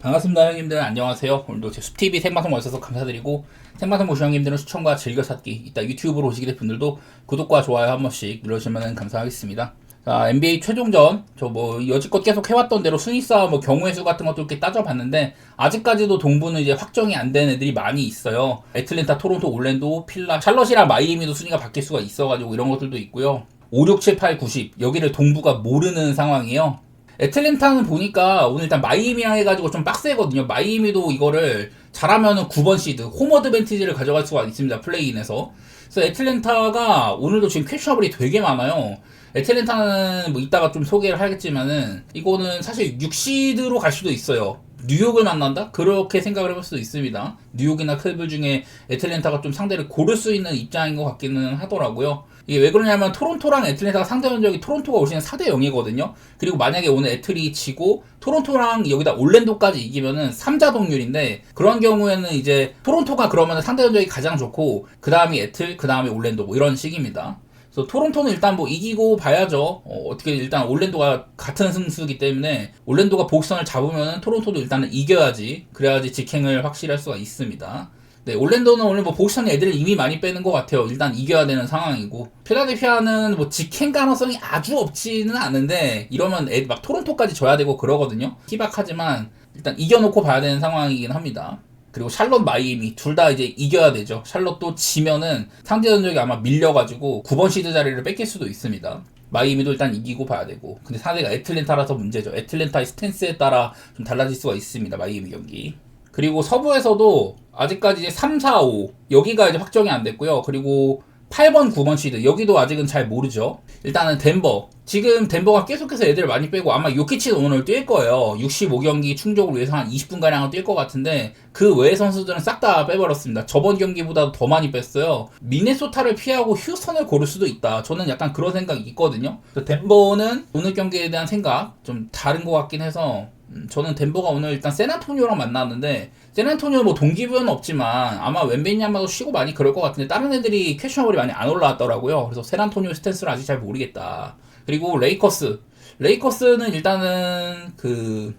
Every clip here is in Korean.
반갑습니다 형님들. 안녕하세요. 오늘도 제 숲TV 생방송 와주셔서 감사드리고, 생방송 보시는 형님들은 추천과 즐겨찾기, 이따 유튜브로 오시게 될 분들도 구독과 좋아요 한 번씩 눌러주시면 감사하겠습니다. 자, NBA 최종전 저 여지껏 계속 해왔던 대로 순위 싸움 경우의 수 같은 것도 이렇게 따져봤는데, 아직까지도 동부는 이제 확정이 안 된 애들이 많이 있어요. 애틀랜타, 토론토, 올랜도, 필라, 샬럿이랑 마이애미도 순위가 바뀔 수가 있어가지고 이런 것들도 있고요. 5, 6, 7, 8, 90 여기를 동부가 모르는 상황이에요. 애틀랜타는 보니까 오늘 일단 마이애미랑 해가지고 좀 빡세거든요. 마이애미도 이거를 잘하면은 9번 시드 홈 어드밴티지를 가져갈 수가 있습니다. 플레이인에서. 그래서 애틀랜타가 오늘도 지금 퀘셔너블이 되게 많아요. 애틀랜타는 뭐 이따가 좀 소개를 하겠지만은 이거는 사실 6시드로 갈 수도 있어요. 뉴욕을 만난다? 그렇게 생각을 해볼 수도 있습니다. 뉴욕이나 클브 중에 애틀랜타가 좀 상대를 고를 수 있는 입장인 것 같기는 하더라고요. 이게 왜 그러냐면 토론토랑 애틀랜타가 상대 전적이 토론토가 올 시는 4대 0이거든요. 그리고 만약에 오늘 애틀이 지고 토론토랑 여기다 올랜도까지 이기면은 3자 동률인데, 그런 경우에는 이제 토론토가 그러면 상대 전적이 가장 좋고 그 다음이 애틀, 그 다음이 올랜도 뭐 이런 식입니다. 그래서 토론토는 일단 뭐 이기고 봐야죠. 어떻게 일단 올랜도가 같은 승수기 때문에 올랜도가 복선을 잡으면 토론토도 일단은 이겨야지, 그래야지 직행을 확실히 할 수가 있습니다. 네, 올랜도는 오늘 뭐 복선 애들을 이미 많이 빼는 것 같아요. 일단 이겨야 되는 상황이고, 필라델피아는 뭐 직행 가능성이 아주 없지는 않은데 이러면 막 토론토까지 져야 되고 그러거든요. 희박하지만 일단 이겨놓고 봐야 되는 상황이긴 합니다. 그리고 샬럿, 마이애미 둘 다 이제 이겨야 되죠. 샬럿도 지면은 상대 전적이 아마 밀려가지고 9번 시드 자리를 뺏길 수도 있습니다. 마이애미도 일단 이기고 봐야 되고, 근데 상대가 애틀랜타라서 문제죠. 애틀랜타의 스탠스에 따라 좀 달라질 수가 있습니다. 마이애미 경기. 그리고 서부에서도 아직까지 이제 3, 4, 5 여기가 이제 확정이 안 됐고요. 그리고 8번, 9번 시드 여기도 아직은 잘 모르죠. 일단은 덴버, 지금 덴버가 계속해서 애들 많이 빼고 아마 요키치는 오늘 뛸 거예요. 65경기 충족을 위해서 한 20분가량은 뛸 것 같은데, 그 외의 선수들은 싹 다 빼버렸습니다. 저번 경기보다 더 많이 뺐어요. 미네소타를 피하고 휴스턴을 고를 수도 있다. 저는 약간 그런 생각이 있거든요. 덴버는 오늘 경기에 대한 생각 좀 다른 것 같긴 해서, 저는 덴버가 오늘 일단 샌안토니오랑 만났는데, 샌안토니오 뭐 동기부여는 없지만 아마 웬베냐마도 쉬고 많이 그럴 것 같은데, 다른 애들이 퀘셔너블이 많이 안 올라왔더라고요. 그래서 샌안토니오 스탠스를 아직 잘 모르겠다. 그리고 레이커스는 일단은 그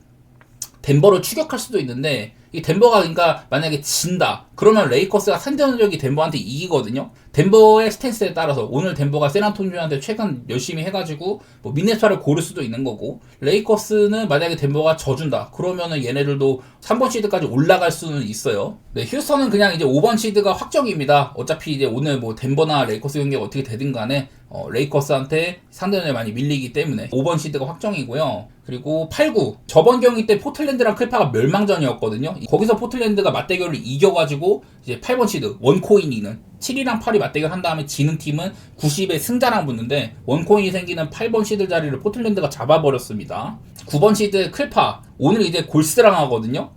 덴버를 추격할 수도 있는데, 이 덴버가 그러니까 만약에 진다 그러면 레이커스가 상대적이 덴버한테 이기거든요. 덴버의 스탠스에 따라서 오늘 덴버가 샌안토니오한테 최근 열심히 해가지고 뭐 미네소타를 고를 수도 있는 거고, 레이커스는 만약에 덴버가 져준다 그러면은 얘네들도 3번 시드까지 올라갈 수는 있어요. 네, 휴스턴은 그냥 이제 5번 시드가 확정입니다. 어차피 이제 오늘 뭐 덴버나 레이커스 경기가 어떻게 되든 간에 레이커스한테 상대전에 많이 밀리기 때문에 5번 시드가 확정이고요. 그리고 8, 9 저번 경기 때 포틀랜드랑 클파가 멸망전이었거든요. 거기서 포틀랜드가 맞대결을 이겨가지고 이제 8번 시드 원코인이는 7이랑 8이 맞대결 한 다음에 지는 팀은 90의 승자랑 붙는데, 원코인이 생기는 8번 시드 자리를 포틀랜드가 잡아버렸습니다. 9번 시드 클파 오늘 이제 골스랑 하거든요.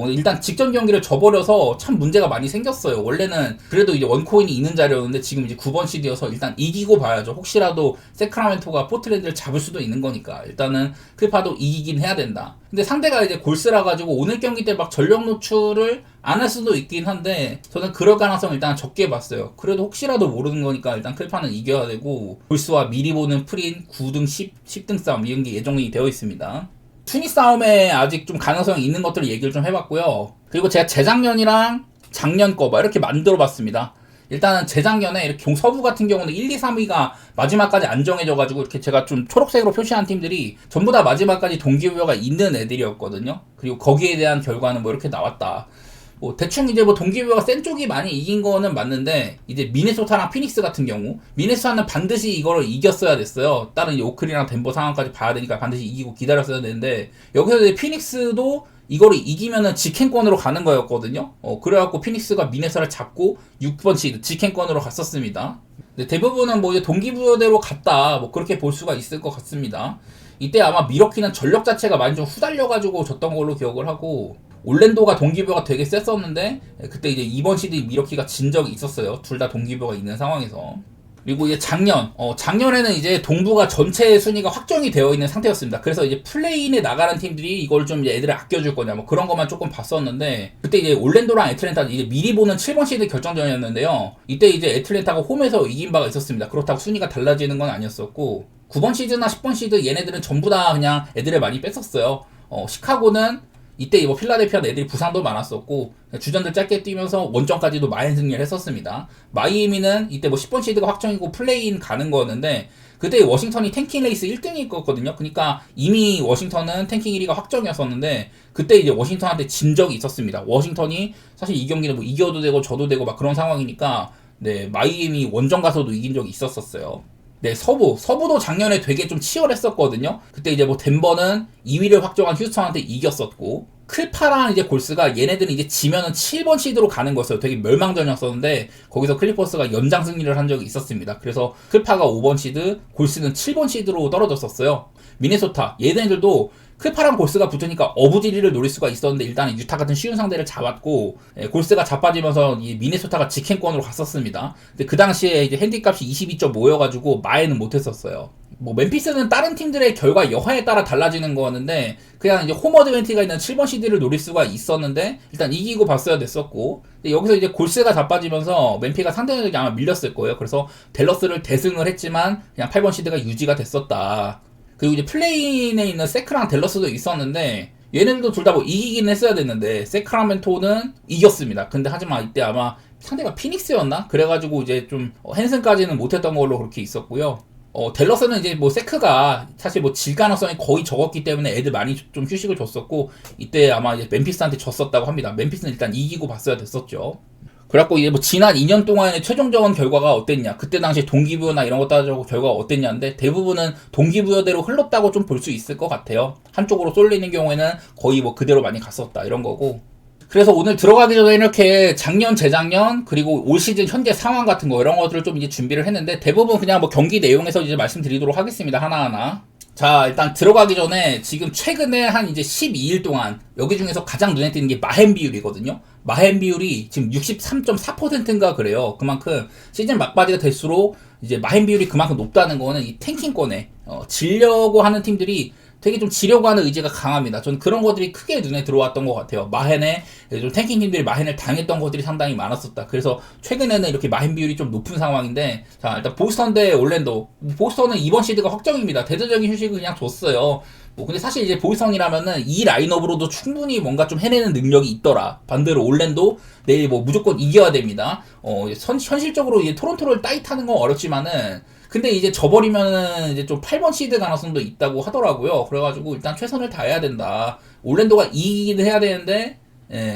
일단 직전 경기를 져버려서 참 문제가 많이 생겼어요. 원래는 그래도 이제 원코인이 있는 자리였는데 지금 이제 9번 시드여서 일단 이기고 봐야죠. 혹시라도 세크라멘토가 포틀랜드를 잡을 수도 있는 거니까 일단은 클파도 이기긴 해야 된다. 근데 상대가 이제 골스라 가지고 오늘 경기 때 막 전력 노출을 안 할 수도 있긴 한데, 저는 그럴 가능성을 일단 적게 봤어요. 그래도 혹시라도 모르는 거니까 일단 클파는 이겨야 되고, 골스와 미리 보는 프린 9등 10등 싸움 이 경기 예정이 되어 있습니다. 순위 싸움에 아직 좀 가능성이 있는 것들을 얘기를 좀 해봤고요. 그리고 제가 재작년이랑 작년 거 이렇게 만들어 봤습니다. 일단은 재작년에 이렇게 서부 같은 경우는 1, 2, 3위가 마지막까지 안 정해져가지고 이렇게 제가 좀 초록색으로 표시한 팀들이 전부 다 마지막까지 동기부여가 있는 애들이었거든요. 그리고 거기에 대한 결과는 뭐 이렇게 나왔다. 뭐 대충 이제 뭐 동기부여가 센 쪽이 많이 이긴 거는 맞는데, 이제 미네소타랑 피닉스 같은 경우, 미네소타는 반드시 이거를 이겼어야 됐어요. 다른 오클이랑 덴버 상황까지 봐야 되니까 반드시 이기고 기다렸어야 되는데, 여기서 이제 피닉스도 이거를 이기면은 직행권으로 가는 거였거든요. 그래갖고 피닉스가 미네소타를 잡고 6번 시드 직행권으로 갔었습니다. 근데 대부분은 뭐 이제 동기부여대로 갔다 뭐 그렇게 볼 수가 있을 것 같습니다. 이때 아마 미러키는 전력 자체가 많이 좀 후달려가지고 졌던 걸로 기억을 하고, 올랜도가 동기부여가 되게 셌었는데 그때 이제 2번 시드 미러키가 진 적이 있었어요. 둘 다 동기부여가 있는 상황에서. 그리고 이제 작년에는 이제 동부가 전체 순위가 확정이 되어 있는 상태였습니다. 그래서 이제 플레이인에 나가는 팀들이 이걸 좀 이제 애들을 아껴줄 거냐 뭐 그런 것만 조금 봤었는데, 그때 이제 올랜도랑 애틀랜타 이제 미리 보는 7번 시드 결정전이었는데요. 이때 이제 애틀랜타가 홈에서 이긴 바가 있었습니다. 그렇다고 순위가 달라지는 건 아니었었고, 9번 시드나 10번 시드 얘네들은 전부 다 그냥 애들을 많이 뺐었어요. 시카고는 이때 뭐 필라델피아 애들이 부상도 많았었고 주전들 짧게 뛰면서 원정까지도 마인 승리를 했었습니다. 마이애미는 이때 뭐 10번 시드가 확정이고 플레이인 가는 거였는데 그때 워싱턴이 탱킹 레이스 1등이었거든요. 그러니까 이미 워싱턴은 탱킹 1위가 확정이었었는데 그때 이제 워싱턴한테 진 적이 있었습니다. 워싱턴이 사실 이 경기는 뭐 이겨도 되고 져도 되고 막 그런 상황이니까 네, 마이애미 원정 가서도 이긴 적이 있었었어요. 네, 서부도 작년에 되게 좀 치열했었거든요. 그때 이제 뭐 덴버는 2위를 확정한 휴스턴한테 이겼었고, 클파랑 이제 골스가 얘네들은 이제 지면은 7번 시드로 가는 거였어요. 되게 멸망전이었었는데, 거기서 클리퍼스가 연장 승리를 한 적이 있었습니다. 그래서 클파가 5번 시드, 골스는 7번 시드로 떨어졌었어요. 미네소타, 얘네들도 클파랑 골스가 붙으니까 어부지리를 노릴 수가 있었는데 일단은 유타 같은 쉬운 상대를 잡았고 골스가 자빠지면서 이 미네소타가 직행권으로 갔었습니다. 근데 그 당시에 이제 핸디값이 22.5여가지고 마에는 못했었어요. 뭐 멤피스는 다른 팀들의 결과 여하에 따라 달라지는 거였는데 그냥 이제 홈 어드밴티지가 있는 7번 시드를 노릴 수가 있었는데 일단 이기고 봤어야 됐었고 근데 여기서 이제 골스가 자빠지면서 멤피가 상대적이 아마 밀렸을 거예요. 그래서 댈러스를 대승을 했지만 그냥 8번 시드가 유지가 됐었다. 그리고 이제 플레인에 있는 세크랑 댈러스도 있었는데 얘네들도 둘 다 뭐 이기긴 했어야 됐는데 세크라멘토는 이겼습니다. 근데 하지만 이때 아마 상대가 피닉스였나? 그래가지고 이제 좀 헨슨까지는 못했던 걸로 그렇게 있었고요. 댈러스는 이제 뭐 세크가 사실 뭐 질 가능성이 거의 적었기 때문에 애들 많이 좀 휴식을 줬었고 이때 아마 이제 멤피스한테 졌었다고 합니다. 멤피스는 일단 이기고 봤어야 됐었죠. 그래갖고 이제 뭐 지난 2년 동안의 최종적인 결과가 어땠냐 그때 당시 동기부여나 이런 거 따지고 결과가 어땠냐인데 대부분은 동기부여대로 흘렀다고 좀 볼 수 있을 것 같아요. 한쪽으로 쏠리는 경우에는 거의 뭐 그대로 많이 갔었다 이런 거고 그래서 오늘 들어가기 전에 이렇게 작년 재작년 그리고 올 시즌 현재 상황 같은 거 이런 것들을 좀 이제 준비를 했는데 대부분 그냥 뭐 경기 내용에서 이제 말씀드리도록 하겠습니다. 하나하나. 자, 일단 들어가기 전에 지금 최근에 한 이제 12일 동안 여기 중에서 가장 눈에 띄는 게 마헨 비율이거든요. 마헨 비율이 지금 63.4%인가 그래요. 그만큼 시즌 막바지가 될수록 이제 마헨 비율이 그만큼 높다는 거는 이 탱킹권에 지려고 하는 팀들이 되게 좀 지려고 하는 의지가 강합니다. 저는 그런 것들이 크게 눈에 들어왔던 것 같아요. 마헨에 좀 탱킹 팀들이 마헨을 당했던 것들이 상당히 많았었다. 그래서 최근에는 이렇게 마헨 비율이 좀 높은 상황인데 자 일단 보스턴 대 올랜도 보스턴은 이번 시드가 확정입니다. 대대적인 휴식을 그냥 줬어요. 뭐 근데 사실 이제 보스턴이라면은 이 라인업으로도 충분히 뭔가 좀 해내는 능력이 있더라. 반대로 올랜도 내일 뭐 무조건 이겨야 됩니다. 현실적으로 이제 토론토를 따위 타는 건 어렵지만은 근데 이제 져버리면은 이제 좀 8번 시드 가능성도 있다고 하더라고요. 그래가지고 일단 최선을 다해야 된다. 올랜도가 이기긴 해야 되는데,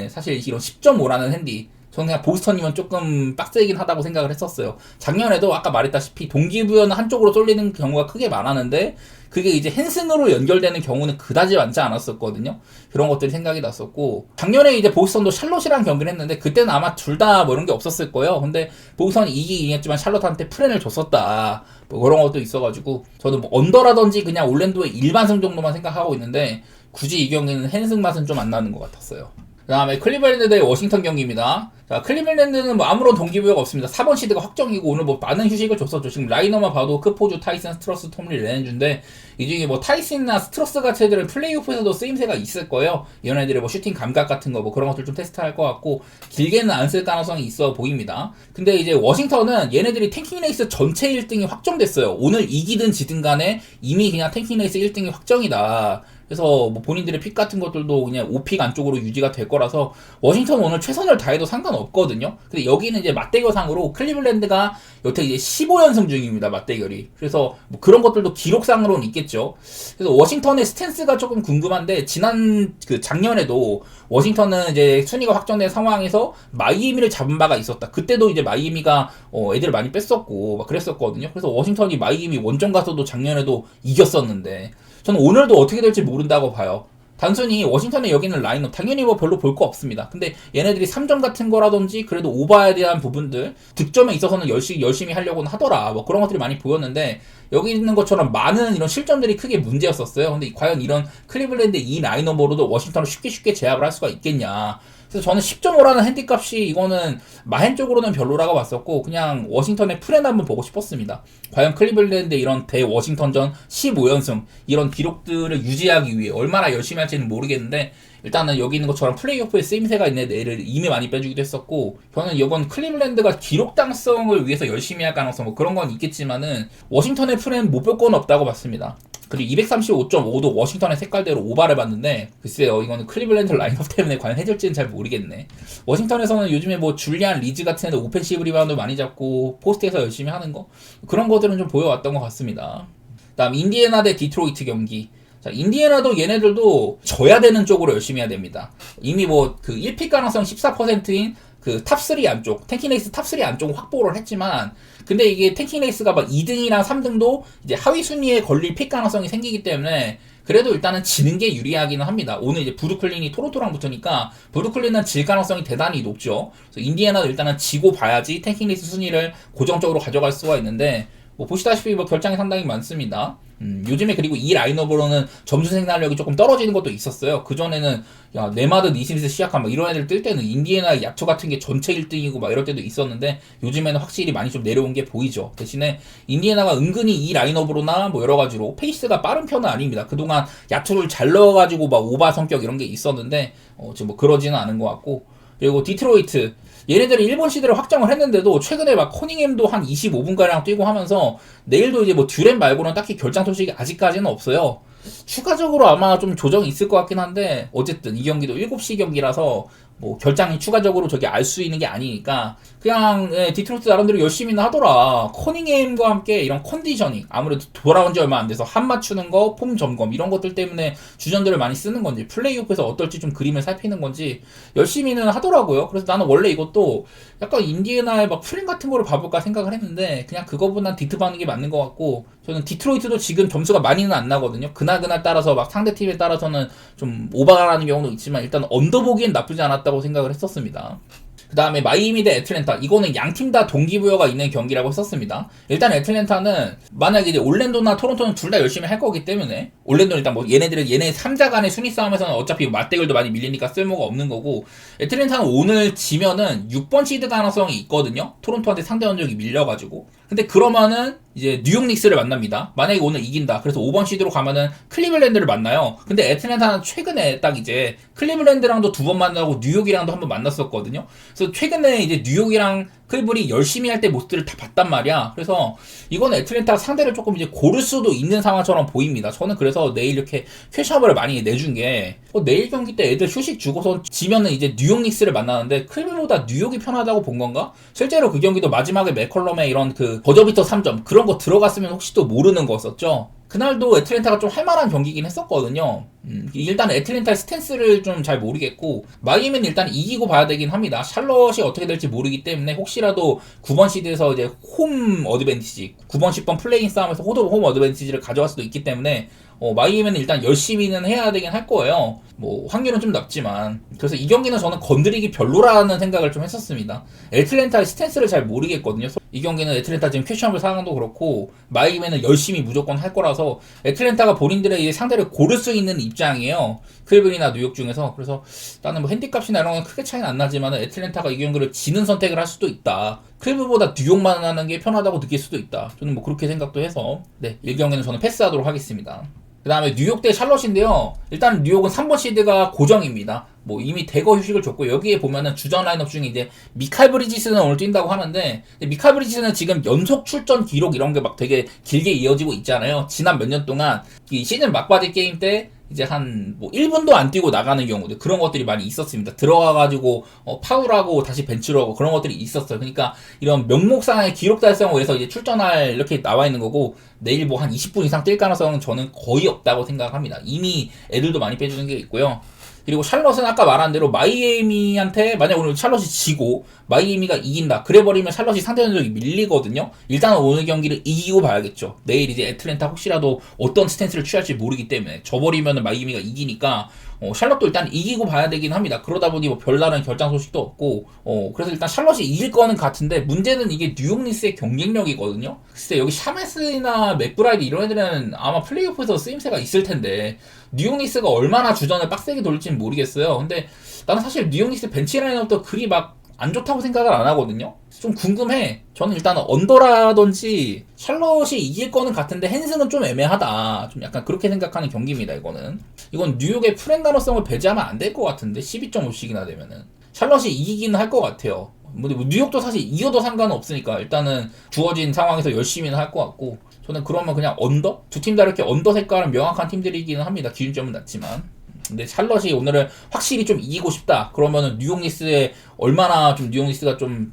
사실 이런 10.5라는 핸디. 저는 그냥 보스턴이면 조금 빡세긴 하다고 생각을 했었어요. 작년에도 아까 말했다시피 동기부여는 한쪽으로 쏠리는 경우가 크게 많았는데, 그게 이제 헨슨으로 연결되는 경우는 그다지 많지 않았었거든요. 그런 것들이 생각이 났었고 작년에 이제 보스턴도 샬롯이랑 경기를 했는데 그때는 아마 둘 다 뭐 이런 게 없었을 거예요. 근데 보스턴이 이기긴 했지만 샬롯한테 프렌을 줬었다. 뭐 그런 것도 있어가지고 저는 뭐 언더라든지 그냥 올랜도의 일반승 정도만 생각하고 있는데 굳이 이 경기는 헨슨 맛은 좀 안 나는 것 같았어요. 그 다음에 클리블랜드 대 워싱턴 경기입니다. 자, 클리블랜드는 뭐 아무런 동기부여가 없습니다. 4번 시드가 확정이고 오늘 뭐 많은 휴식을 줬었죠. 지금 라이너만 봐도 크포주, 타이슨, 스트러스, 톰리, 레넨주인데 이 중에 뭐 타이슨이나 스트러스 같은 애들은 플레이오프에서도 쓰임새가 있을 거예요. 이런 애들의 뭐 슈팅 감각 같은 거 뭐 그런 것들 좀 테스트할 것 같고 길게는 안 쓸 가능성이 있어 보입니다. 근데 이제 워싱턴은 얘네들이 탱킹 레이스 전체 1등이 확정됐어요. 오늘 이기든 지든 간에 이미 그냥 탱킹 레이스 1등이 확정이다. 그래서 뭐 본인들의 픽 같은 것들도 그냥 5픽 안쪽으로 유지가 될 거라서 워싱턴은 오늘 최선을 다해도 상관없거든요. 근데 여기는 이제 맞대결상으로 클리블랜드가 여태 이제 15연승 중입니다. 맞대결이. 그래서 뭐 그런 것들도 기록상으로는 있겠죠. 그래서 워싱턴의 스탠스가 조금 궁금한데 지난 그 작년에도 워싱턴은 이제 순위가 확정된 상황에서 마이애미를 잡은 바가 있었다. 그때도 이제 마이애미가 애들을 많이 뺐었고 막 그랬었거든요. 그래서 워싱턴이 마이애미 원정 가서도 작년에도 이겼었는데 저는 오늘도 어떻게 될지 모른다고 봐요. 단순히 워싱턴의 여기는 라인업 당연히 뭐 별로 볼 거 없습니다. 근데 얘네들이 3점 같은 거라든지 그래도 오버에 대한 부분들 득점에 있어서는 열심히 하려고는 하더라. 뭐 그런 것들이 많이 보였는데 여기 있는 것처럼 많은 이런 실점들이 크게 문제였었어요. 근데 과연 이런 클리블랜드 이 라인업으로도 워싱턴을 쉽게 제압을 할 수가 있겠냐. 그래서 저는 10.5라는 핸디값이 이거는 마헨 쪽으로는 별로라고 봤었고 그냥 워싱턴의 프렌 한번 보고 싶었습니다. 과연 클리블랜드의 이런 대 워싱턴전 15연승 이런 기록들을 유지하기 위해 얼마나 열심히 할지는 모르겠는데 일단은 여기 있는 것처럼 플레이오프에 쓰임새가 있는 애를 이미 많이 빼주기도 했었고 저는 이번 클리블랜드가 기록당성을 위해서 열심히 할 가능성 뭐 그런 건 있겠지만은 워싱턴의 프렌 못 볼 건 없다고 봤습니다. 그리고 235.5도 워싱턴의 색깔대로 오바를 봤는데, 글쎄요, 이거는 클리블랜드 라인업 때문에 과연 해줄지는 잘 모르겠네. 워싱턴에서는 요즘에 뭐 줄리안 리즈 같은 애들 오펜시브 리바운드 많이 잡고 포스트에서 열심히 하는 거, 그런 것들은 좀 보여왔던 것 같습니다. 다음 인디애나 대 디트로이트 경기. 자, 인디애나도 얘네들도 져야 되는 쪽으로 열심히 해야 됩니다. 이미 뭐 그 1픽 가능성 14%인 그 탑3 안쪽, 탱킹레이스 탑3 안쪽 확보를 했지만, 근데 이게 탱킹레이스가 막 2등이랑 3등도 이제 하위 순위에 걸릴 픽 가능성이 생기기 때문에 그래도 일단은 지는 게 유리하기는 합니다. 오늘 이제 브루클린이 토론토랑 붙으니까 브루클린은 질 가능성이 대단히 높죠. 그래서 인디애나도 일단은 지고 봐야지 탱킹레이스 순위를 고정적으로 가져갈 수가 있는데, 뭐 보시다시피 뭐 결장이 상당히 많습니다. 요즘에 그리고 이 라인업으로는 점수 생산력이 조금 떨어지는 것도 있었어요. 그전에는 야 네마드, 니스미스, 시아캄 막 이런 애들 뜰 때는 인디애나 야투 같은 게 전체 1등이고 막 이럴 때도 있었는데, 요즘에는 확실히 많이 좀 내려온 게 보이죠. 대신에 인디애나가 은근히 이 라인업으로나 뭐 여러 가지로 페이스가 빠른 편은 아닙니다. 그동안 야투를 잘 넣어가지고 막 오바 성격 이런 게 있었는데 지금 뭐 그러지는 않은 것 같고, 그리고 디트로이트, 얘네들이 1번 시드를 확정을 했는데도 최근에 막 커닝햄도 한 25분가량 뛰고 하면서 내일도 이제 뭐 듀렌 말고는 딱히 결장 소식이 아직까지는 없어요. 추가적으로 아마 좀 조정이 있을 것 같긴 한데, 어쨌든 이 경기도 7시 경기라서 뭐 결장이 추가적으로 저기 알 수 있는 게 아니니까 그냥 디트로이트 나름대로 열심히는 하더라. 커닝햄과 함께 이런 컨디셔닝, 아무래도 돌아온 지 얼마 안 돼서 한 맞추는 거, 폼 점검 이런 것들 때문에 주전들을 많이 쓰는 건지, 플레이오프에서 어떨지 좀 그림을 살피는 건지 열심히는 하더라고요. 그래서 나는 원래 이것도 약간 인디애나의 막 프레임 같은 거를 봐볼까 생각을 했는데, 그냥 그거보단 디트 봐는 게 맞는 것 같고, 저는 디트로이트도 지금 점수가 많이는 안 나거든요. 그날 따라서 막 상대 팀에 따라서는 좀 오버가 나는 경우도 있지만 일단 언더보기엔 나쁘지 않았다고 생각을 했었습니다. 그 다음에 마이애미 대 애틀랜타, 이거는 양팀 다 동기부여가 있는 경기라고 했었습니다. 일단 애틀랜타는 만약에 이제 올랜도나 토론토는 둘 다 열심히 할 거기 때문에, 올랜도는 일단 뭐 얘네 3자 간의 순위 싸움에서는 어차피 맞대결도 많이 밀리니까 쓸모가 없는 거고, 애틀랜타는 오늘 지면은 6번 시드 가능성이 있거든요. 토론토한테 상대 전적이 밀려가지고. 근데 그러면은 이제 뉴욕 닉스를 만납니다. 만약에 오늘 이긴다. 그래서 5번 시드로 가면은 클리블랜드를 만나요. 근데 애틀랜타는 최근에 딱 이제 클리블랜드랑도 2번 만나고 뉴욕이랑도 한 번 만났었거든요. 그래서 최근에 이제 뉴욕이랑 클리블이 열심히 할 때 모습들을 다 봤단 말이야. 그래서 이건 애틀랜타가 상대를 조금 이제 고를 수도 있는 상황처럼 보입니다. 저는 그래서 내일 이렇게 퀘셔블을 많이 내준 게, 내일 경기 때 애들 휴식 주고서 지면은 이제 뉴욕 닉스를 만나는데 클리블보다 뉴욕이 편하다고 본 건가? 실제로 그 경기도 마지막에 맥컬럼의 이런 그 버저비터 3점 그런 거 들어갔으면 혹시 또 모르는 거였었죠. 그날도 애틀랜타가 좀 할만한 경기긴 했었거든요. 일단 애틀랜타의 스탠스를 좀 잘 모르겠고, 마이애미는 일단 이기고 봐야 되긴 합니다. 샬럿이 어떻게 될지 모르기 때문에 혹시라도 9번 시드에서 이제 홈 어드밴티지, 9번 10번 플레이인 싸움에서 홈 어드밴티지를 가져갈 수도 있기 때문에 마이애미는 일단 열심히는 해야 되긴 할 거예요. 뭐 확률은 좀 낮지만. 그래서 이 경기는 저는 건드리기 별로라는 생각을 좀 했었습니다. 애틀랜타의 스탠스를 잘 모르겠거든요. 이 경기는 애틀랜타 지금 퀘셔블 상황도 그렇고 마이애미는 열심히 무조건 할 거라서, 애틀랜타가 본인들의 상대를 고를 수 있는 입장이에요. 클리블이나 뉴욕 중에서. 그래서 나는 뭐 핸디값이나 이런 건 크게 차이는 안 나지만 애틀랜타가 이 경기를 지는 선택을 할 수도 있다. 클리블보다 뉴욕만 하는 게 편하다고 느낄 수도 있다. 저는 뭐 그렇게 생각도 해서 이 경기는 저는 패스하도록 하겠습니다. 그 다음에 뉴욕 대 샬럿인데요. 일단 뉴욕은 3번 시드가 고정입니다. 뭐 이미 대거 휴식을 줬고, 여기에 보면은 주전 라인업 중에 이제 미칼 브리지스는 오늘 뛴다고 하는데, 미칼 브리지스는 지금 연속 출전 기록 이런 게 막 되게 길게 이어지고 있잖아요. 지난 몇 년 동안 이 시즌 막바지 게임 때 이제 한 뭐 1분도 안 뛰고 나가는 경우들, 그런 것들이 많이 있었습니다. 들어가가지고 파울하고 다시 벤치로 하고 그런 것들이 있었어요. 그러니까 이런 명목상의 기록 달성을 위해서 이제 출전할 이렇게 나와 있는 거고, 내일 뭐 한 20분 이상 뛸 가능성은 저는 거의 없다고 생각합니다. 이미 애들도 많이 빼주는 게 있고요. 그리고 샬럿은 아까 말한 대로 마이애미한테 만약 오늘 샬럿이 지고 마이애미가 이긴다, 그래버리면 샬럿이 상대 전적이 밀리거든요. 일단 오늘 경기를 이기고 봐야겠죠. 내일 이제 애틀랜타 혹시라도 어떤 스탠스를 취할지 모르기 때문에, 져버리면 마이애미가 이기니까 샬럿도 일단 이기고 봐야 되긴 합니다. 그러다 보니 뭐 별다른 결장 소식도 없고, 그래서 일단 샬럿이 이길 거는 같은데, 문제는 이게 뉴욕 닉스의 경쟁력이거든요. 글쎄 여기 샤메스나 맥브라이드 이런 애들은 아마 플레이오프에서 쓰임새가 있을 텐데, 뉴욕 닉스가 얼마나 주전을 빡세게 돌릴지는 모르겠어요. 근데 나는 사실 뉴욕 닉스 벤치 라인업도 그리 막 안 좋다고 생각을 안 하거든요. 좀 궁금해. 저는 일단 언더라든지 샬럿이 이길 거는 같은데 핸스는 좀 애매하다. 좀 약간 그렇게 생각하는 경기입니다. 이건 뉴욕의 프랭 가능성을 배제하면 안 될 것 같은데, 12.5씩이나 되면은 샬럿이 이기기는 할 것 같아요. 뭐 뉴욕도 사실 이겨도 상관은 없으니까 일단은 주어진 상황에서 열심히는 할 것 같고, 저는 그러면 그냥 언더? 두 팀 다 이렇게 언더 색깔은 명확한 팀들이기는 합니다. 기준점은 낮지만. 근데 샬럿이 오늘은 확실히 좀 이기고 싶다. 그러면은 뉴욕 니스에 얼마나 좀 뉴욕 니스가 좀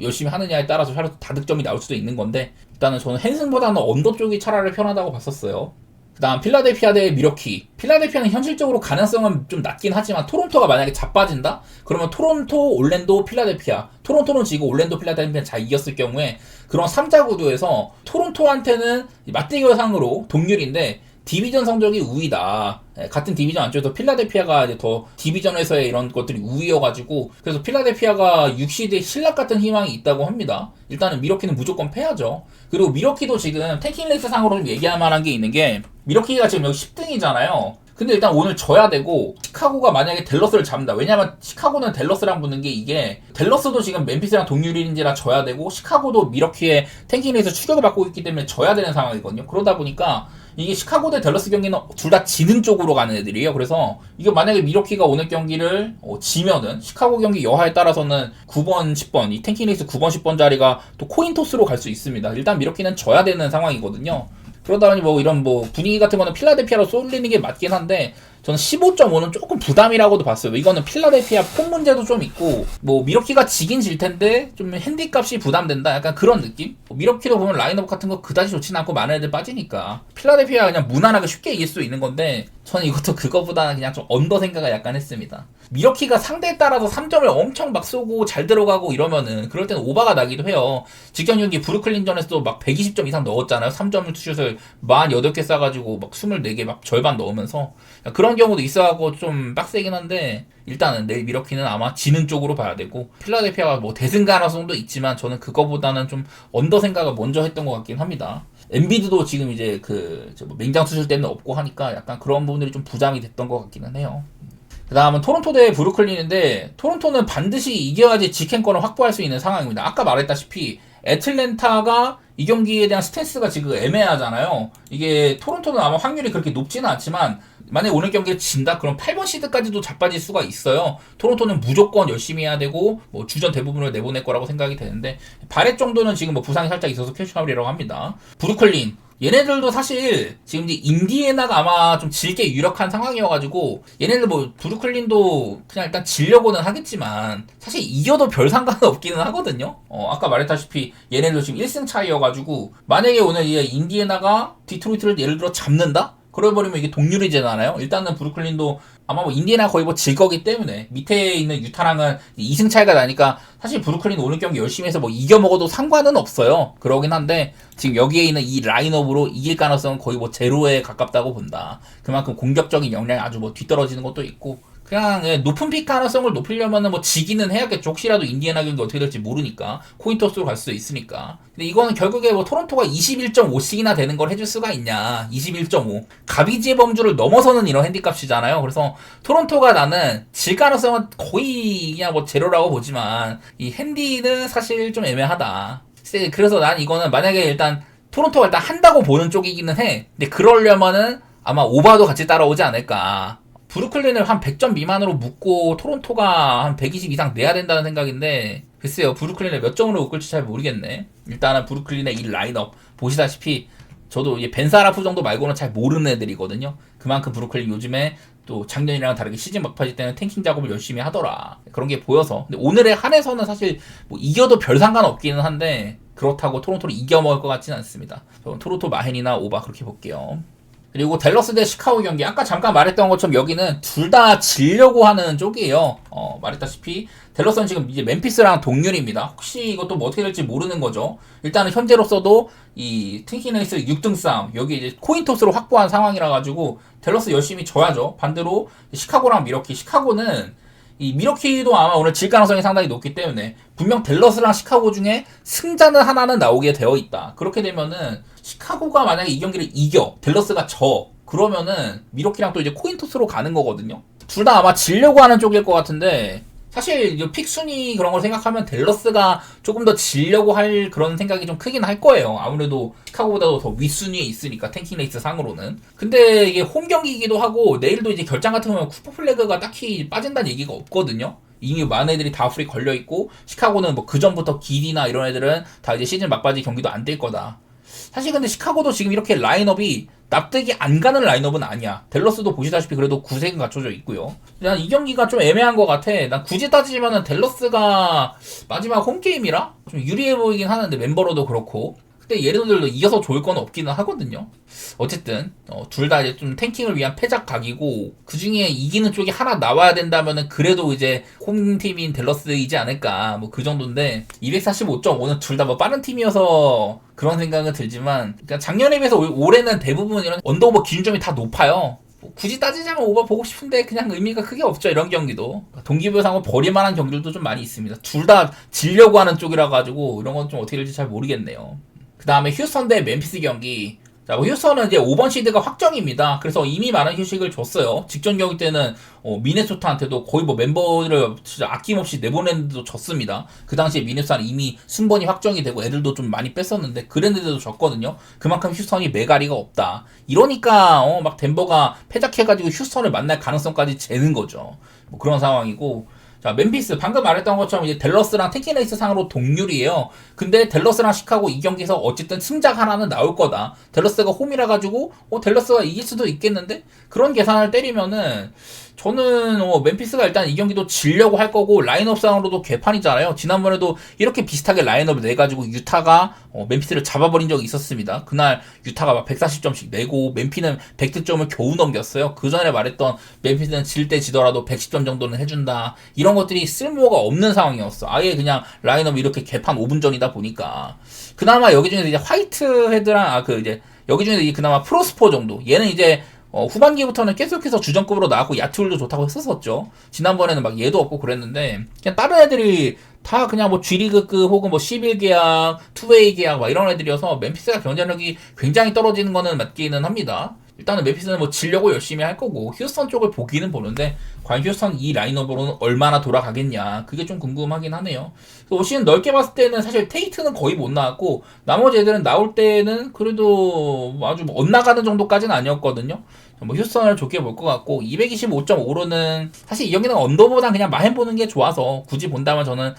열심히 하느냐에 따라서 샬럿 다득점이 나올 수도 있는 건데, 일단은 저는 헨슨보다는 언더 쪽이 차라리 편하다고 봤었어요. 그 다음 필라델피아 대 미러키. 필라델피아는 현실적으로 가능성은 좀 낮긴 하지만 토론토가 만약에 자빠진다? 그러면 토론토, 올랜도, 필라델피아. 토론토는 지고 올랜도, 필라델피아는 잘 이겼을 경우에 그런 3자 구도에서 토론토한테는 맞대결상으로 동률인데 디비전 성적이 우위다. 같은 디비전 안쪽에서 필라델피아가 이제 더 디비전에서의 이런 것들이 우위여가지고, 그래서 필라델피아가 6시드의 신락 같은 희망이 있다고 합니다. 일단은 미러키는 무조건 패야죠. 그리고 미러키도 지금 탱킹 레이스 상으로 좀 얘기할 만한 게 있는 게, 미러키가 지금 여기 10등이잖아요. 근데 일단 오늘 져야 되고, 시카고가 만약에 댈러스를 잡는다. 왜냐면 시카고는 댈러스랑 붙는 게, 이게 댈러스도 지금 멤피스랑 동률인지라 져야 되고, 시카고도 미러키의 탱킹 레이스 추격을 받고 있기 때문에 져야 되는 상황이거든요. 그러다 보니까 이게 시카고 대 댈러스 경기는 둘 다 지는 쪽으로 가는 애들이에요. 그래서 이게 만약에 미러키가 오늘 경기를 지면은 시카고 경기 여하에 따라서는 9번, 10번, 이 탱킹 레이스 9번, 10번 자리가 또 코인 토스로 갈 수 있습니다. 일단 미러키는 져야 되는 상황이거든요. 그러다 보니 뭐 이런 뭐 분위기 같은 거는 필라델피아로 쏠리는 게 맞긴 한데, 저는 15.5는 조금 부담이라고도 봤어요. 이거는 필라델피아 폼 문제도 좀 있고, 뭐 미러키가 지긴 질 텐데 좀 핸디값이 부담된다, 약간 그런 느낌? 미러키도 보면 라인업 같은 거 그다지 좋진 않고 많은 애들 빠지니까 필라델피아가 그냥 무난하게 쉽게 이길 수 있는 건데, 저는 이것도 그거보다는 그냥 좀 언더 생각을 약간 했습니다. 미러키가 상대에 따라서 3점을 엄청 막 쏘고 잘 들어가고 이러면은 그럴 때는 오바가 나기도 해요. 직전 경기 브루클린전에서도 막 120점 이상 넣었잖아요. 3점 슛을 48개 쏴가지고 막 24개 막 절반 넣으면서, 그런 경우도 있어가고 좀 빡세긴 한데, 일단은 내일 미러키는 아마 지는 쪽으로 봐야 되고, 필라델피아가 뭐 대승 가능성도 있지만 저는 그거보다는 좀 언더 생각을 먼저 했던 것 같긴 합니다. 엔비드도 지금 이제 맹장 수술 때문에 없고 하니까 약간 그런 부분들이 좀 부담이 됐던 것 같기는 해요. 그 다음은 토론토 대 브루클린인데, 토론토는 반드시 이겨야지 직행권을 확보할 수 있는 상황입니다. 아까 말했다시피 애틀랜타가 이 경기에 대한 스탠스가 지금 애매하잖아요. 이게 토론토는 아마 확률이 그렇게 높지는 않지만, 만약에 오늘 경기를 진다? 그럼 8번 시드까지도 자빠질 수가 있어요. 토론토는 무조건 열심히 해야 되고, 뭐 주전 대부분을 내보낼 거라고 생각이 되는데, 바렛 정도는 지금 뭐 부상이 살짝 있어서 캐슈아울이라고 합니다. 브루클린, 얘네들도 사실 지금 이제 인디애나가 아마 좀 질게 유력한 상황이어가지고, 얘네들 뭐 브루클린도 그냥 일단 지려고는 하겠지만 사실 이겨도 별 상관은 없기는 하거든요. 아까 말했다시피 얘네들 지금 1승 차이여가지고, 만약에 오늘 이제 인디애나가 디트로이트를 예를 들어 잡는다? 그래버리면 이게 동률이잖아요. 일단은 브루클린도 아마 뭐 인디애나 거의 뭐 질 거기 때문에, 밑에 있는 유타랑은 2승 차이가 나니까 사실 브루클린 오늘 경기 열심히 해서 뭐 이겨 먹어도 상관은 없어요. 그러긴 한데 지금 여기에 있는 이 라인업으로 이길 가능성은 거의 뭐 제로에 가깝다고 본다. 그만큼 공격적인 역량이 아주 뭐 뒤떨어지는 것도 있고, 그냥 높은 픽 가능성을 높이려면은 뭐 지기는 해야겠죠. 혹시라도 인디애나 경기 어떻게 될지 모르니까 코인토스로 갈 수도 있으니까. 근데 이거는 결국에 뭐 토론토가 21.5씩이나 되는 걸 해줄 수가 있냐. 21.5 가비지의 범주를 넘어서는 이런 핸디값이잖아요. 그래서 토론토가 나는 질 가능성은 거의 그냥 뭐 제로라고 보지만, 이 핸디는 사실 좀 애매하다. 그래서 난 이거는 만약에 일단 토론토가 일단 한다고 보는 쪽이기는 해. 근데 그러려면은 아마 오바도 같이 따라오지 않을까. 브루클린을 한 100점 미만으로 묶고 토론토가 한 120 이상 내야 된다는 생각인데, 글쎄요, 브루클린을 몇 점으로 묶을지 잘 모르겠네. 일단은 브루클린의 이 라인업 보시다시피 저도 이제 벤사라프 정도 말고는 잘 모르는 애들이거든요. 그만큼 브루클린 요즘에 또 작년이랑 다르게 시즌 막바지 때는 탱킹 작업을 열심히 하더라, 그런 게 보여서. 근데 오늘에 한해서는 사실 뭐 이겨도 별 상관없기는 한데, 그렇다고 토론토를 이겨먹을 것 같지는 않습니다. 저는 토론토 마헨이나 오바 그렇게 볼게요. 그리고 댈러스 대 시카고 경기, 아까 잠깐 말했던 것처럼 여기는 둘 다 지려고 하는 쪽이에요. 말했다시피 댈러스는 지금 이제 멤피스랑 동률입니다. 혹시 이것도 뭐 어떻게 될지 모르는 거죠. 일단은 현재로서도 이 탱킹레이스 6등 싸움, 여기 이제 코인토스로 확보한 상황이라 가지고 댈러스 열심히 져야죠. 반대로 시카고랑 미러키, 시카고는 이 미러키도 아마 오늘 질 가능성이 상당히 높기 때문에 분명 댈러스랑 시카고 중에 승자는 하나는 나오게 되어 있다. 그렇게 되면은 시카고가 만약에 이 경기를 이겨, 댈러스가 져, 그러면은 미러키랑 또 이제 코인토스로 가는 거거든요. 둘 다 아마 지려고 하는 쪽일 것 같은데, 사실 픽 순위 그런 걸 생각하면 댈러스가 조금 더 지려고 할 그런 생각이 좀 크긴 할 거예요. 아무래도 시카고보다도 더 윗순위에 있으니까, 탱킹 레이스 상으로는. 근데 이게 홈 경기이기도 하고, 내일도 이제 결장 같은 경우는 쿠퍼 플래그가 딱히 빠진다는 얘기가 없거든요. 이미 많은 애들이 다 프리 걸려있고, 시카고는 뭐 그전부터 길이나 이런 애들은 다 이제 시즌 막바지 경기도 안 뛸 거다. 사실 근데 시카고도 지금 이렇게 라인업이 납득이 안 가는 라인업은 아니야. 댈러스도 보시다시피 그래도 구색은 갖춰져 있고요. 난 이 경기가 좀 애매한 것 같아. 난 굳이 따지면은 댈러스가 마지막 홈게임이라 좀 유리해 보이긴 하는데, 멤버로도 그렇고. 근데 얘네들도 이겨서 좋을 건 없기는 하거든요. 어쨌든 둘 다 이제 좀 탱킹을 위한 패작 각이고, 그 중에 이기는 쪽이 하나 나와야 된다면은 그래도 이제 홈팀인 댈러스이지 않을까, 뭐 그 정도인데 245.5는 둘 다 뭐 빠른 팀이어서 그런 생각은 들지만, 그러니까 작년에 비해서 올해는 대부분 이런 언더오버 기준점이 다 높아요. 뭐 굳이 따지자면 오버 보고 싶은데 그냥 의미가 크게 없죠, 이런 경기도. 동기부여상을 버릴만한 경기들도 좀 많이 있습니다. 둘 다 지려고 하는 쪽이라 가지고 이런 건 좀 어떻게 될지 잘 모르겠네요. 그 다음에 휴스턴 대 멤피스 경기. 자, 뭐 휴스턴은 이제 5번 시드가 확정입니다. 그래서 이미 많은 휴식을 줬어요. 직전 경기 때는 미네소타한테도 거의 뭐 멤버를 진짜 아낌없이 내보냈는데도 졌습니다. 그 당시에 미네소타는 이미 순번이 확정이 되고 애들도 좀 많이 뺐었는데 그랬는데도 졌거든요. 그만큼 휴스턴이 메가리가 없다. 이러니까 막 덴버가 패작해가지고 휴스턴을 만날 가능성까지 재는 거죠. 뭐 그런 상황이고. 자, 멤피스 방금 말했던 것처럼 이제 댈러스랑 테키네이스 상으로 동률이에요. 근데 댈러스랑 시카고 이 경기에서 어쨌든 승작 하나는 나올 거다. 댈러스가 홈이라 가지고 댈러스가 이길 수도 있겠는데, 그런 계산을 때리면은 저는 멤피스가 일단 이 경기도 지려고 할 거고, 라인업상으로도 개판이잖아요. 지난번에도 이렇게 비슷하게 라인업을 내가지고 유타가 멤피스를 잡아버린 적이 있었습니다. 그날 유타가 막 140점씩 내고 멤피는 100득점을 겨우 넘겼어요. 그 전에 말했던 멤피스는 질 때 지더라도 110점 정도는 해준다, 이런 것들이 쓸모가 없는 상황이었어. 아예 그냥 라인업이 이렇게 개판 5분 전이다 보니까. 그나마 여기 중에서 이제 화이트 헤드랑 이제 여기 중에서 그나마 프로스포 정도, 얘는 이제 후반기부터는 계속해서 주전급으로 나왔고 야투율도 좋다고 했었었죠. 지난번에는 막 얘도 없고 그랬는데, 그냥 다른 애들이 다 그냥 뭐 G리그급 혹은 뭐 11계약, 투웨이 계약 막 이런 애들이어서 멤피스가 경쟁력이 굉장히 떨어지는 거는 맞기는 합니다. 일단은 멤피스는 뭐 지려고 열심히 할 거고, 휴스턴 쪽을 보기는 보는데 과연 휴스턴 이 라인업으로는 얼마나 돌아가겠냐, 그게 좀 궁금하긴 하네요. 올 시즌 넓게 봤을 때는 사실 테이트는 거의 못 나왔고, 나머지 애들은 나올 때는 그래도 아주 엇나가는 정도까지는 아니었거든요. 뭐 휴스턴을 좋게 볼 것 같고, 225.5로는 사실 이 경기는 언더보단 그냥 마행 보는 게 좋아서 굳이 본다면 저는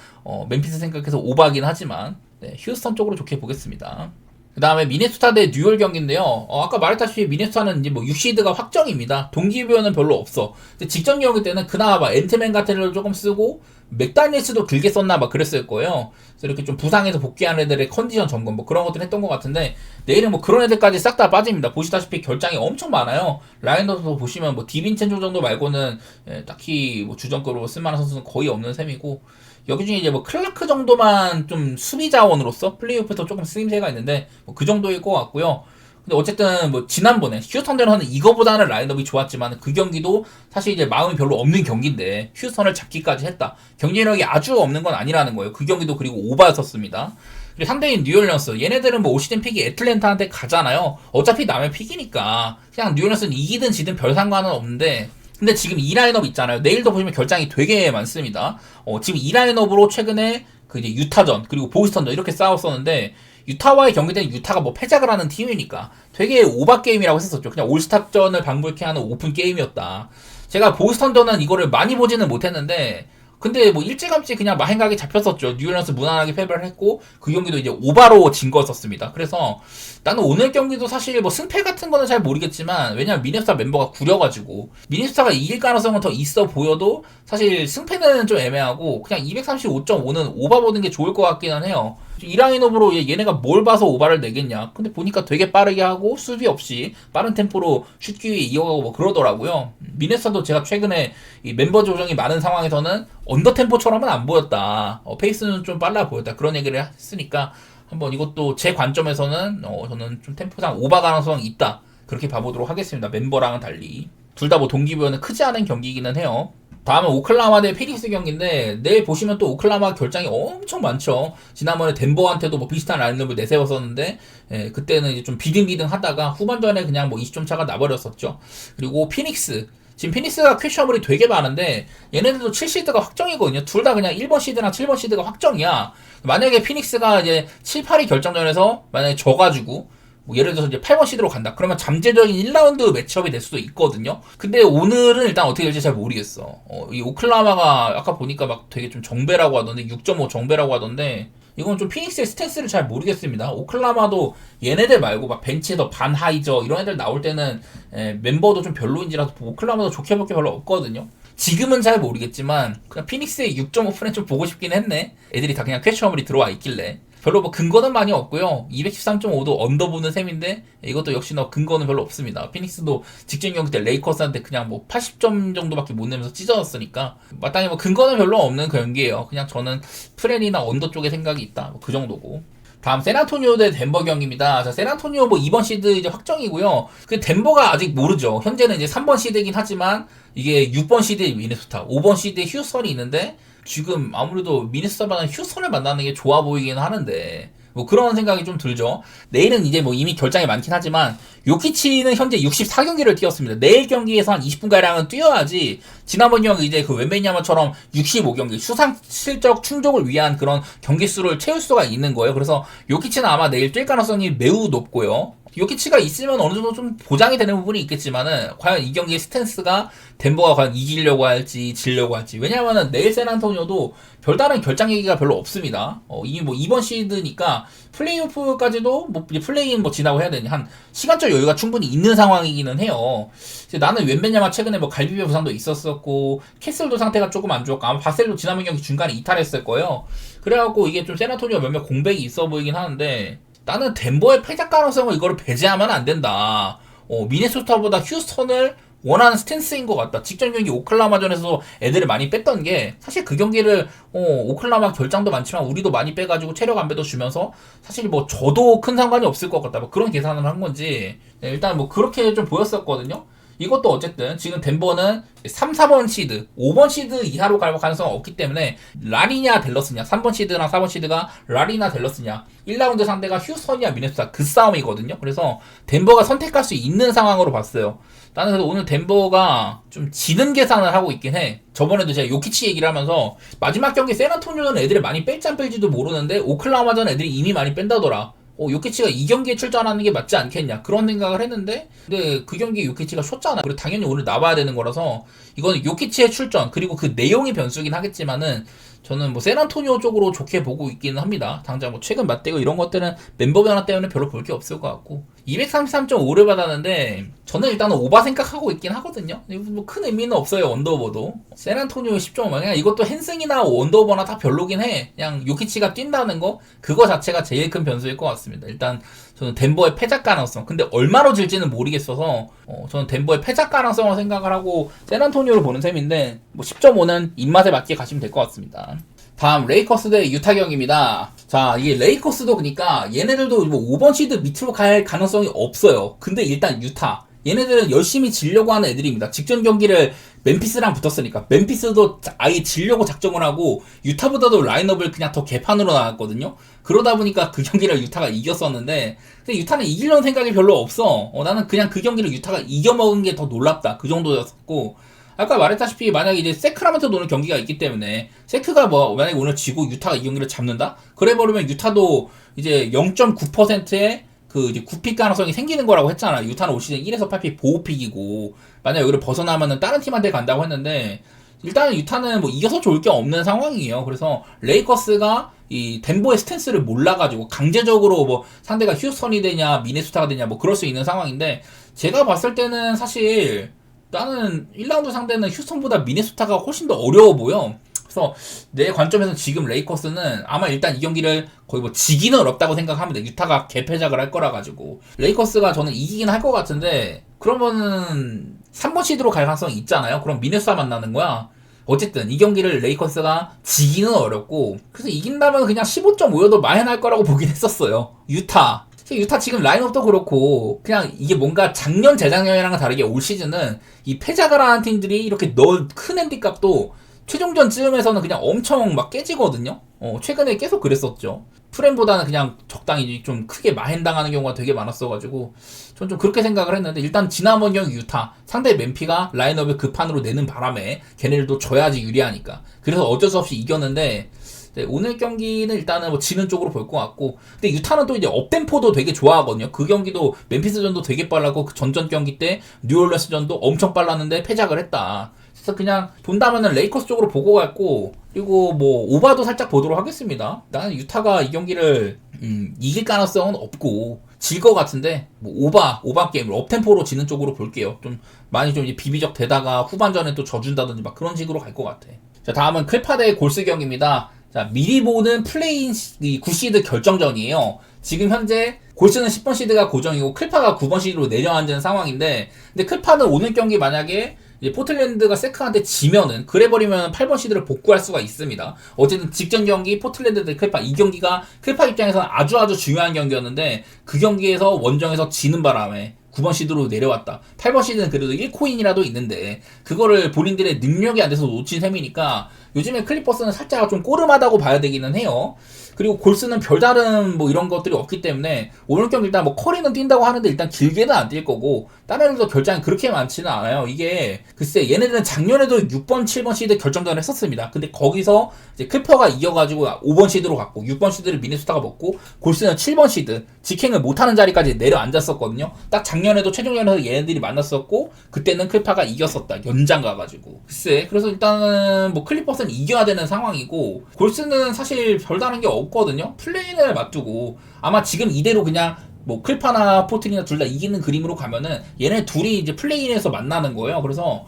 멤피스 생각해서 오버하긴 하지만, 네, 휴스턴 쪽으로 좋게 보겠습니다. 그 다음에 미네소타 대 뉴욕 경기인데요. 아까 말했다시피 미네소타는 이제 뭐 6시드가 확정입니다. 동기부여는 별로 없어. 근데 직전 경기 때는 그나마 막 앤트맨 같은 애를 조금 쓰고 맥다니엘스도 길게 썼나 막 그랬을 거예요. 그래서 이렇게 좀 부상해서 복귀한 애들의 컨디션 점검 뭐 그런 것들 했던 것 같은데, 내일은 뭐 그런 애들까지 싹 다 빠집니다. 보시다시피 결장이 엄청 많아요. 라인업도 보시면 뭐 디빈첸조 정도 말고는 딱히 뭐 주전급으로 쓸만한 선수는 거의 없는 셈이고, 여기 중에 이제 뭐 클라크 정도만 좀 수비 자원으로서 플레이오프에서 조금 쓰임새가 있는데 뭐 그 정도일 것 같고요. 근데 어쨌든 뭐 지난번에 휴스턴전에서는 이거보다는 라인업이 좋았지만 그 경기도 사실 이제 마음이 별로 없는 경기인데 휴스턴을 잡기까지 했다. 경쟁력이 아주 없는 건 아니라는 거예요. 그 경기도 그리고 오바였었습니다. 그리고 상대인 뉴올리언스, 얘네들은 뭐 올 시즌 픽이 애틀랜타한테 가잖아요. 어차피 남의 픽이니까 그냥 뉴올리언스는 이기든 지든 별 상관은 없는데, 근데 지금 이 라인업 있잖아요. 내일도 보시면 결장이 되게 많습니다. 지금 이 라인업으로 최근에 그 이제 유타전 그리고 보스턴전 이렇게 싸웠었는데, 유타와의 경기 때는 유타가 뭐 패작을 하는 팀이니까 되게 오바 게임이라고 했었죠. 그냥 올스타전을 방불케 하는 오픈 게임이었다. 제가 보스턴전은 이거를 많이 보지는 못했는데, 근데 뭐 일찌감치 그냥 마행각에 잡혔었죠. 뉴올리언스 무난하게 패배를 했고, 그 경기도 이제 오바로 진 거였었습니다. 그래서 나는 오늘 경기도 사실 뭐 승패 같은 거는 잘 모르겠지만, 왜냐면 미네소타 멤버가 구려가지고 미네소타가 이길 가능성은 더 있어 보여도 사실 승패는 좀 애매하고, 그냥 235.5는 오바 보는 게 좋을 것 같기는 해요. 이 라인업으로 얘네가 뭘 봐서 오바를 내겠냐. 근데 보니까 되게 빠르게 하고 수비 없이 빠른 템포로 슛 기회 이어가고 뭐 그러더라고요. 미네소타도 제가 최근에 이 멤버 조정이 많은 상황에서는 언더 템포처럼은 안 보였다. 페이스는 좀 빨라 보였다. 그런 얘기를 했으니까 한번 이것도 제 관점에서는 저는 좀 템포상 오바 가능성이 있다. 그렇게 봐보도록 하겠습니다. 멤버랑은 달리. 둘 다 뭐 동기부여는 크지 않은 경기이기는 해요. 다음은 오클라호마 대 피닉스 경기인데, 내일 보시면 또 오클라호마 결장이 엄청 많죠. 지난번에 덴버한테도 뭐 비슷한 라인업을 내세웠었는데, 그때는 이제 좀 비등비등 하다가 후반전에 그냥 뭐 20점 차가 나버렸었죠. 그리고 피닉스. 지금 피닉스가 퀘셔블이 되게 많은데 얘네들도 7시드가 확정이거든요. 둘 다 그냥 1번 시드나 7번 시드가 확정이야. 만약에 피닉스가 이제 7, 8위 결정전에서 만약에 져가지고 뭐 예를 들어서 이제 8번 시드로 간다. 그러면 잠재적인 1라운드 매치업이 될 수도 있거든요. 근데 오늘은 일단 어떻게 될지 잘 모르겠어. 이 오클라호마가 아까 보니까 막 되게 좀 정배라고 하던데, 6.5 정배라고 하던데, 이건 좀 피닉스의 스탠스를 잘 모르겠습니다. 오클라마도 얘네들 말고 막 벤치에서 반하이저 이런 애들 나올 때는 멤버도 좀 별로인지라도 오클라마도 좋게 볼 게 별로 없거든요. 지금은 잘 모르겠지만 그냥 피닉스의 6.5 프렌 좀 보고 싶긴 했네. 애들이 다 그냥 퀘처머리 들어와 있길래. 별로 뭐 근거는 많이 없고요. 213.5도 언더보는 셈인데 이것도 역시나 근거는 별로 없습니다. 피닉스도 직전 경기 때 레이커스한테 그냥 뭐 80점 정도밖에 못 내면서 찢어졌으니까 마땅히 뭐 근거는 별로 없는 그 경기예요. 그냥 저는 프렌이나 언더 쪽에 생각이 있다. 뭐그 정도고. 다음 샌안토니오 대 덴버 경기입니다. 자, 샌안토니오 뭐 2번 시드 이제 확정이고요. 그 덴버가 아직 모르죠. 현재는 이제 3번 시드이긴 하지만 이게 6번 시드의 미네소타, 5번 시드의 휴스턴이 있는데 지금 아무래도 미네소타보다는 휴스턴을 만나는 게 좋아 보이긴 하는데 뭐 그런 생각이 좀 들죠. 내일은 이제 뭐 이미 결장이 많긴 하지만 요키치는 현재 64경기를 뛰었습니다. 내일 경기에서 한 20분가량은 뛰어야지 지난번 경기 이제 그 웬베냐마처럼 65경기 수상 실적 충족을 위한 그런 경기 수를 채울 수가 있는 거예요. 그래서 요키치는 아마 내일 뛸 가능성이 매우 높고요. 요키치가 있으면 어느 정도 좀 보장이 되는 부분이 있겠지만은 과연 이 경기의 스탠스가 덴버가 과연 이기려고 할지 지려고 할지. 왜냐면은 내일 샌안토니오도 별다른 결장 얘기가 별로 없습니다. 이미 뭐 2번 시드니까 플레이오프까지도 뭐 플레이인 뭐 지나고 해야 되니 한 시간적 여유가 충분히 있는 상황이기는 해요. 나는 웬베냐마 최근에 뭐 갈비뼈 부상도 있었었고 캐슬도 상태가 조금 안 좋았고 아마 바셀도 지난번 경기 중간에 이탈했을 거예요. 그래갖고 이게 좀 샌안토니오 몇몇 공백이 있어 보이긴 하는데 나는 덴버의 패작 가능성을 이거를 배제하면 안 된다. 미네소타보다 휴스턴을 원하는 스탠스인 것 같다. 직전 경기 오클라마전에서 애들을 많이 뺐던 게 사실 그 경기를 오클라마 결장도 많지만 우리도 많이 빼가지고 체력 안배도 주면서 사실 뭐 저도 큰 상관이 없을 것 같다. 뭐 그런 계산을 한 건지 일단 뭐 그렇게 좀 보였었거든요. 이것도 어쨌든 지금 덴버는 3, 4번 시드, 5번 시드 이하로 갈 가능성은 없기 때문에 라리냐 댈러스냐, 3번 시드랑 4번 시드가 라리나 댈러스냐, 1라운드 상대가 휴스턴이야 미네소타 그 싸움이거든요. 그래서 덴버가 선택할 수 있는 상황으로 봤어요. 나는 그래도 오늘 덴버가 좀 지는 계산을 하고 있긴 해. 저번에도 제가 요키치 얘기를 하면서 마지막 경기 샌안토니오는 애들이 많이 뺄지 안 뺄지도 모르는데 오클라호마전 애들이 이미 많이 뺀다더라. 요키치가 이 경기에 출전하는 게 맞지 않겠냐 그런 생각을 했는데 근데 그 경기에 요키치가 쉬었잖아. 그리고 당연히 오늘 나와야 되는 거라서 이거는 요키치의 출전 그리고 그 내용이 변수긴 하겠지만은 저는 뭐 샌안토니오 쪽으로 좋게 보고 있기는 합니다. 당장 뭐 최근 맞대고 이런 것들은 멤버 변화 때문에 별로 볼 게 없을 것 같고 233.5를 받았는데 저는 일단은 오바 생각하고 있긴 하거든요. 뭐 큰 의미는 없어요. 원더오버도 샌안토니오 10.5 그냥 이것도 헨승이나 원더오버나 다 별로긴 해. 그냥 요키치가 뛴다는 거 그거 자체가 제일 큰 변수일 것 같습니다. 일단 저는 덴버의 패작 가능성 근데 얼마로 질지는 모르겠어서 저는 덴버의 패작 가능성을 생각을 하고 샌안토니오를 보는 셈인데 뭐 10.5는 입맛에 맞게 가시면 될 것 같습니다. 다음 레이커스 대 유타 경기입니다. 자 이게 레이커스도 그러니까 얘네들도 뭐 5번 시드 밑으로 갈 가능성이 없어요. 근데 일단 유타 얘네들은 열심히 지려고 하는 애들입니다. 직전 경기를 멤피스랑 붙었으니까 멤피스도 아예 지려고 작정을 하고 유타보다도 라인업을 그냥 더 개판으로 나갔거든요. 그러다 보니까 그 경기를 유타가 이겼었는데 근데 유타는 이기려는 생각이 별로 없어. 나는 그냥 그 경기를 유타가 이겨먹은 게 더 놀랍다. 그 정도였었고 아까 말했다시피 만약에 이제 세크라멘토 노는 경기가 있기 때문에 세크가 뭐 만약에 오늘 지고 유타가 이 경기를 잡는다? 그래 버리면 유타도 이제 0.9%의 그 이제 9픽 가능성이 생기는 거라고 했잖아. 유타는 올 시즌 1에서 8픽 보호픽이고 만약 여기를 벗어나면은 다른 팀한테 간다고 했는데 일단은 유타는 뭐 이겨서 좋을 게 없는 상황이에요. 그래서 레이커스가 이 덴버의 스탠스를 몰라가지고 강제적으로 뭐 상대가 휴스턴이 되냐 미네소타가 되냐 뭐 그럴 수 있는 상황인데 제가 봤을 때는 사실 나는 1라운드 상대는 휴스턴보다 미네소타가 훨씬 더 어려워 보여. 그래서 내 관점에서는 지금 레이커스는 아마 일단 이 경기를 거의 뭐 지기는 어렵다고 생각합니다. 유타가 개패작을 할 거라 가지고 레이커스가 저는 이기긴 할 것 같은데 그러면은 3번 시드로 갈 가능성이 있잖아요. 그럼 미네소타 만나는 거야. 어쨌든 이 경기를 레이커스가 지기는 어렵고 그래서 이긴다면 그냥 15.5여도 마이너할 거라고 보긴 했었어요. 유타 지금 라인업도 그렇고 그냥 이게 뭔가 작년 재작년이랑은 다르게 올 시즌은 이 패작을 하는 팀들이 이렇게 큰 핸디값도 최종전 쯤에서는 그냥 엄청 막 깨지거든요. 최근에 계속 그랬었죠. 프렘보다는 그냥 적당히 좀 크게 마행당하는 경우가 되게 많았어가지고 전 좀 그렇게 생각을 했는데 일단 지난번 경기 유타 상대 멤피가 라인업을 급한으로 내는 바람에 걔네들도 져야지 유리하니까 그래서 어쩔 수 없이 이겼는데 오늘 경기는 일단은 뭐 지는 쪽으로 볼 것 같고 근데 유타는 또 이제 업템포도 되게 좋아하거든요. 그 경기도 멤피스전도 되게 빨랐고 그 전전 경기 때 뉴올리언스전도 엄청 빨랐는데 패작을 했다. 그래서 그냥 본다면은 레이커스 쪽으로 보고 갔고, 그리고 뭐 오바도 살짝 보도록 하겠습니다. 나는 유타가 이 경기를 이길 가능성은 없고 질 것 같은데, 뭐 오바 게임을 업템포로 지는 쪽으로 볼게요. 좀 많이 좀 이제 비비적 되다가 후반전에 또 져준다든지 막 그런 식으로 갈 것 같아. 자, 다음은 클파 대 골스 경기입니다. 자, 미리 보는 플레인 9시드 결정전이에요. 지금 현재 골스는 10번 시드가 고정이고 클파가 9번 시드로 내려앉은 상황인데, 근데 클파는 오늘 경기 만약에 이제 포틀랜드가 세크한테 지면은, 그래버리면 8번 시드를 복구할 수가 있습니다. 어쨌든 직전 경기 포틀랜드 대 클파, 이 경기가 클파 입장에서는 아주 중요한 경기였는데, 그 경기에서 원정에서 지는 바람에 9번 시드로 내려왔다. 8번 시드는 그래도 1코인이라도 있는데 그거를 본인들의 능력이 안 돼서 놓친 셈이니까 요즘에 클리퍼스는 살짝 좀 꼬름하다고 봐야 되기는 해요. 그리고 골스는 별다른 뭐 이런 것들이 없기 때문에 오늘 경기 일단 뭐 커리는 뛴다고 하는데 일단 길게는 안 뛸 거고, 다른 애들도 결장이 그렇게 많지는 않아요. 이게 글쎄 얘네들은 작년에도 6번 7번 시드 결정전을 했었습니다. 근데 거기서 이제 클퍼가 이겨가지고 5번 시드로 갔고 6번 시드를 미네소타가 먹고, 골스는 7번 시드 직행을 못하는 자리까지 내려앉았었거든요. 딱 작년에도 최종전에서 얘네들이 만났었고 그때는 클파가 이겼었다, 연장 가가지고. 글쎄, 그래서 일단은 뭐 클리퍼스는 이겨야 되는 상황이고, 골스는 사실 별다른 게 없거든요. 플레인을 맞두고 아마 지금 이대로 그냥 뭐 클파나 포트리나 둘 다 이기는 그림으로 가면은 얘네 둘이 이제 플레인에서 만나는 거예요. 그래서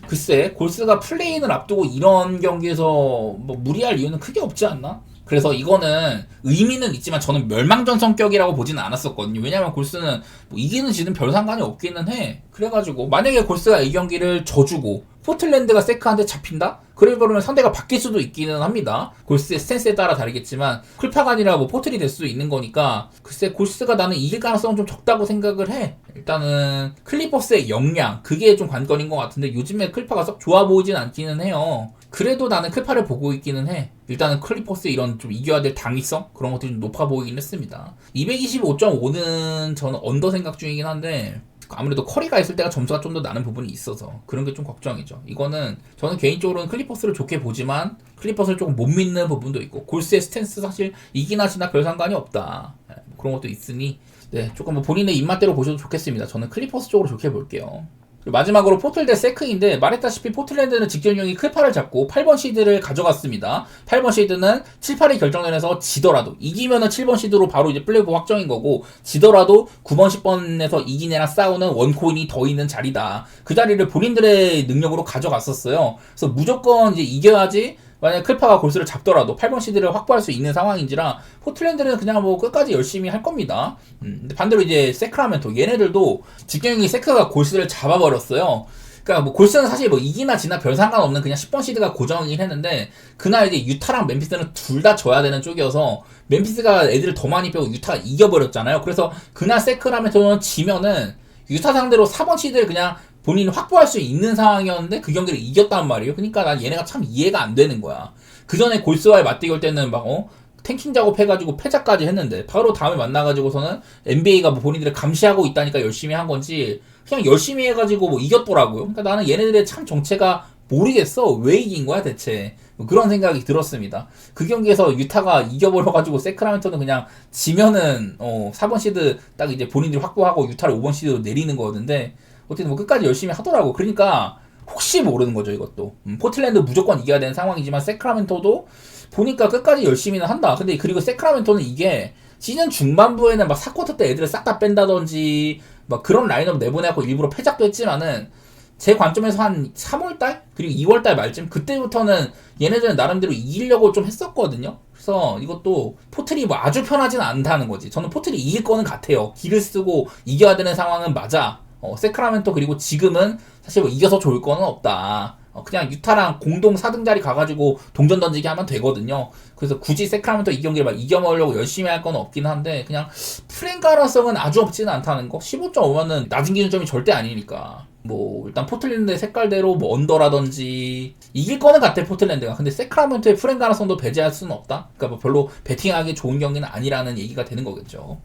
글쎄, 골스가 플레인을 앞두고 이런 경기에서 뭐 무리할 이유는 크게 없지 않나? 그래서 이거는 의미는 있지만 저는 멸망전 성격이라고 보지는 않았었거든요. 왜냐면 골스는 뭐 이기는 지는 별 상관이 없기는 해. 그래가지고 만약에 골스가 이 경기를 져주고 포틀랜드가 세크한테 잡힌다? 그러면 상대가 바뀔 수도 있기는 합니다. 골스의 스탠스에 따라 다르겠지만 클파가 아니라 뭐 포틀이 될 수도 있는 거니까, 글쎄 골스가 나는 이길 가능성은 좀 적다고 생각을 해. 일단은 클리퍼스의 역량, 그게 좀 관건인 것 같은데 요즘에 클파가 썩 좋아 보이진 않기는 해요. 그래도 나는 클파를 보고 있기는 해. 일단은 클리퍼스의 이런 좀 이겨야 될 당위성, 그런 것들이 좀 높아 보이긴 했습니다. 225.5는 저는 언더 생각 중이긴 한데 아무래도 커리가 있을 때가 점수가 좀 더 나는 부분이 있어서 그런 게 좀 걱정이죠. 이거는 저는 개인적으로는 클리퍼스를 좋게 보지만 클리퍼스를 조금 못 믿는 부분도 있고, 골스의 스탠스 사실 이기나 지나 별 상관이 없다, 그런 것도 있으니 네, 조금 뭐 본인의 입맛대로 보셔도 좋겠습니다. 저는 클리퍼스 쪽으로 좋게 볼게요. 마지막으로 포틀 대 세크인데, 말했다시피 포틀랜드는 직전형이 클파를 잡고 8번 시드를 가져갔습니다. 8번 시드는 7, 8위 결정전에서 지더라도, 이기면은 7번 시드로 바로 이제 플레이오프 확정인 거고, 지더라도 9번 10번에서 이긴 애랑 싸우는 원코인이 더 있는 자리다. 그 자리를 본인들의 능력으로 가져갔었어요. 그래서 무조건 이제 이겨야지 만약 클파가 골스를 잡더라도 8번 시드를 확보할 수 있는 상황인지라 포틀랜드는 그냥 뭐 끝까지 열심히 할 겁니다. 근데 반대로 이제 세크라멘토, 얘네들도 직경이 세크가 골스를 잡아버렸어요. 그러니까 뭐 골스는 사실 뭐 이기나 지나 별 상관없는 그냥 10번 시드가 고정이긴 했는데, 그날 이제 유타랑 멤피스는 둘 다 져야 되는 쪽이어서 멤피스가 애들을 더 많이 빼고 유타가 이겨버렸잖아요. 그래서 그날 세크라멘토는 지면은 유타 상대로 4번 시드를 그냥 본인이 확보할 수 있는 상황이었는데 그 경기를 이겼단 말이에요. 그러니까 난 얘네가 참 이해가 안 되는 거야. 그 전에 골스와의 맞대결 올 때는 막 탱킹 작업해가지고 패자까지 했는데 바로 다음에 만나가지고서는 NBA가 뭐 본인들을 감시하고 있다니까 열심히 한 건지 그냥 열심히 해가지고 뭐 이겼더라고요. 그러니까 나는 얘네들의 참 정체가 모르겠어. 왜 이긴 거야 대체? 뭐 그런 생각이 들었습니다. 그 경기에서 유타가 이겨버려가지고 세크라멘토는 그냥 지면은 4번 시드 딱 이제 본인들이 확보하고 유타를 5번 시드로 내리는 거였는데, 어쨌든 뭐 끝까지 열심히 하더라고. 그러니까 혹시 모르는 거죠 이것도. 포틀랜드 무조건 이겨야 되는 상황이지만 세크라멘토도 보니까 끝까지 열심히는 한다. 근데 그리고 세크라멘토는 이게 시즌 중반부에는 막 4쿼터 때 애들을 싹 다 뺀다든지 막 그런 라인업 내보내고 일부러 패작도 했지만은, 제 관점에서 한 3월달? 그리고 2월달 말쯤, 그때부터는 얘네들은 나름대로 이기려고 좀 했었거든요. 그래서 이것도 포틀이 뭐 아주 편하진 않다는 거지. 저는 포틀이 이길 거는 같아요. 기를 쓰고 이겨야 되는 상황은 맞아. 세크라멘토 그리고 지금은 사실 뭐 이겨서 좋을 거는 없다. 그냥 유타랑 공동 4등 자리 가가지고 동전 던지기 하면 되거든요. 그래서 굳이 세크라멘토 이 경기를 막 이겨먹으려고 열심히 할 건 없긴 한데, 그냥 프랭 가능성은 아주 없지는 않다는 거. 15.5면은 낮은 기준점이 절대 아니니까. 뭐 일단 포틀랜드의 색깔대로 뭐 언더라든지 이길 거는 같아 포틀랜드가. 근데 세크라멘토의 프랭 가능성도 배제할 수는 없다. 그러니까 뭐 별로 배팅하기 좋은 경기는 아니라는 얘기가 되는 거겠죠.